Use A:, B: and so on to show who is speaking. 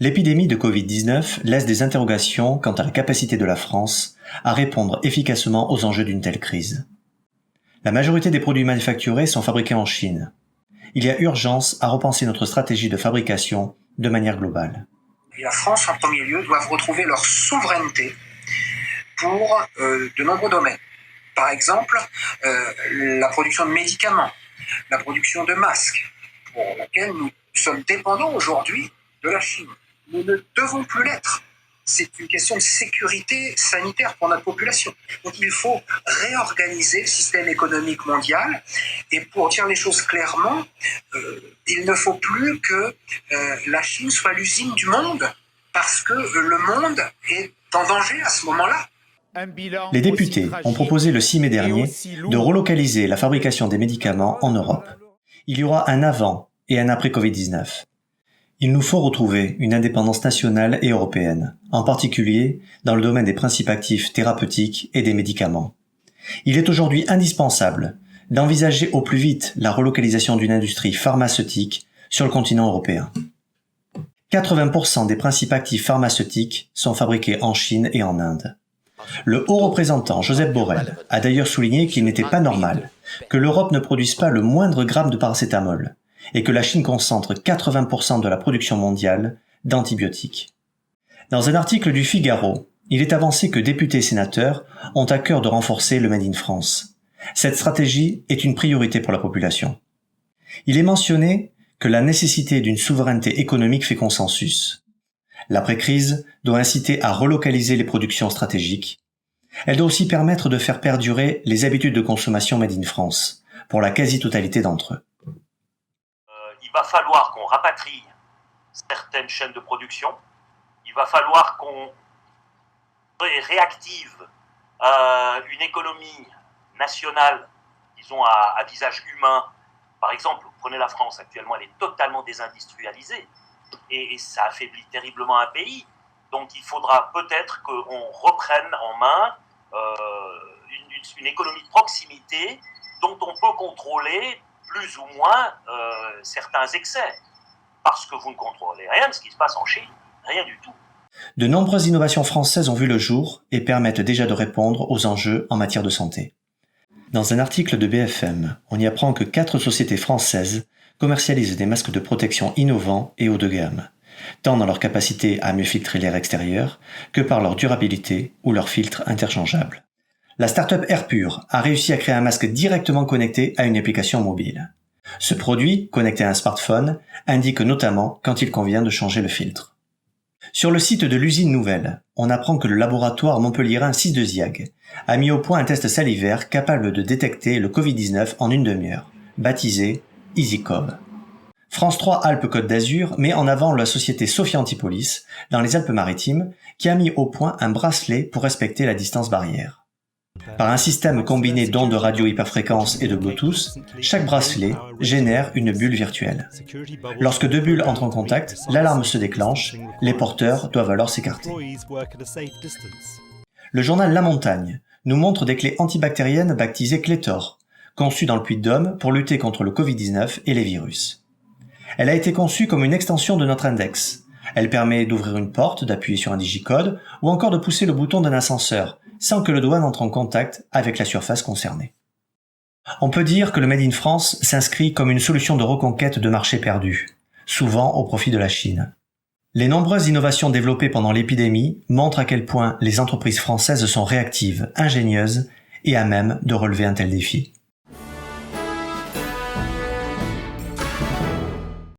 A: L'épidémie de Covid-19 laisse des interrogations quant à la capacité de la France à répondre efficacement aux enjeux d'une telle crise. La majorité des produits manufacturés sont fabriqués en Chine. Il y a urgence à repenser notre stratégie de fabrication de manière globale.
B: Et la France, en premier lieu, doivent retrouver leur souveraineté pour de nombreux domaines. Par exemple, la production de médicaments, la production de masques, pour laquelle nous sommes dépendants aujourd'hui de la Chine. Nous ne devons plus l'être. C'est une question de sécurité sanitaire pour notre population. Donc il faut réorganiser le système économique mondial. Et pour dire les choses clairement, il ne faut plus que la Chine soit l'usine du monde, parce que le monde est en danger à ce moment-là.
A: Les députés ont proposé le 6 mai dernier de relocaliser la fabrication des médicaments en Europe. Il y aura un avant et un après Covid-19. Il nous faut retrouver une indépendance nationale et européenne, en particulier dans le domaine des principes actifs thérapeutiques et des médicaments. Il est aujourd'hui indispensable d'envisager au plus vite la relocalisation d'une industrie pharmaceutique sur le continent européen. 80% des principes actifs pharmaceutiques sont fabriqués en Chine et en Inde. Le haut représentant Josep Borrell a d'ailleurs souligné qu'il n'était pas normal que l'Europe ne produise pas le moindre gramme de paracétamol et que la Chine concentre 80% de la production mondiale d'antibiotiques. Dans un article du Figaro, il est avancé que députés et sénateurs ont à cœur de renforcer le Made in France. Cette stratégie est une priorité pour la population. Il est mentionné que la nécessité d'une souveraineté économique fait consensus. L'après-crise doit inciter à relocaliser les productions stratégiques. Elle doit aussi permettre de faire perdurer les habitudes de consommation Made in France, pour la quasi-totalité d'entre eux.
C: Il va falloir qu'on rapatrie certaines chaînes de production. Il va falloir qu'on réactive une économie nationale, disons à visage humain. Par exemple, vous prenez la France actuellement, elle est totalement désindustrialisée et ça affaiblit terriblement un pays. Donc il faudra peut-être qu'on reprenne en main une économie de proximité dont on peut contrôler plus ou moins certains excès, parce que vous ne contrôlez rien de ce qui se passe en Chine, rien du tout.
A: De nombreuses innovations françaises ont vu le jour et permettent déjà de répondre aux enjeux en matière de santé. Dans un article de BFM, on y apprend que 4 sociétés françaises commercialisent des masques de protection innovants et haut de gamme, tant dans leur capacité à mieux filtrer l'air extérieur que par leur durabilité ou leur filtre interchangeable. La start-up AirPure a réussi à créer un masque directement connecté à une application mobile. Ce produit, connecté à un smartphone, indique notamment quand il convient de changer le filtre. Sur le site de l'usine nouvelle, on apprend que le laboratoire montpelliérain 6 de Ziag a mis au point un test salivaire capable de détecter le Covid-19 en une demi-heure, baptisé EasyCov. France 3 Alpes-Côte d'Azur met en avant la société Sophia Antipolis, dans les Alpes-Maritimes, qui a mis au point un bracelet pour respecter la distance barrière. Par un système combiné d'ondes de radio hyperfréquence et de Bluetooth, chaque bracelet génère une bulle virtuelle. Lorsque 2 bulles entrent en contact, l'alarme se déclenche, les porteurs doivent alors s'écarter. Le journal La Montagne nous montre des clés antibactériennes baptisées Clétor, conçues dans le Puy-de-Dôme pour lutter contre le Covid-19 et les virus. Elle a été conçue comme une extension de notre index. Elle permet d'ouvrir une porte, d'appuyer sur un digicode ou encore de pousser le bouton d'un ascenseur, sans que le doigt n'entre en contact avec la surface concernée. On peut dire que le Made in France s'inscrit comme une solution de reconquête de marchés perdus, souvent au profit de la Chine. Les nombreuses innovations développées pendant l'épidémie montrent à quel point les entreprises françaises sont réactives, ingénieuses et à même de relever un tel défi.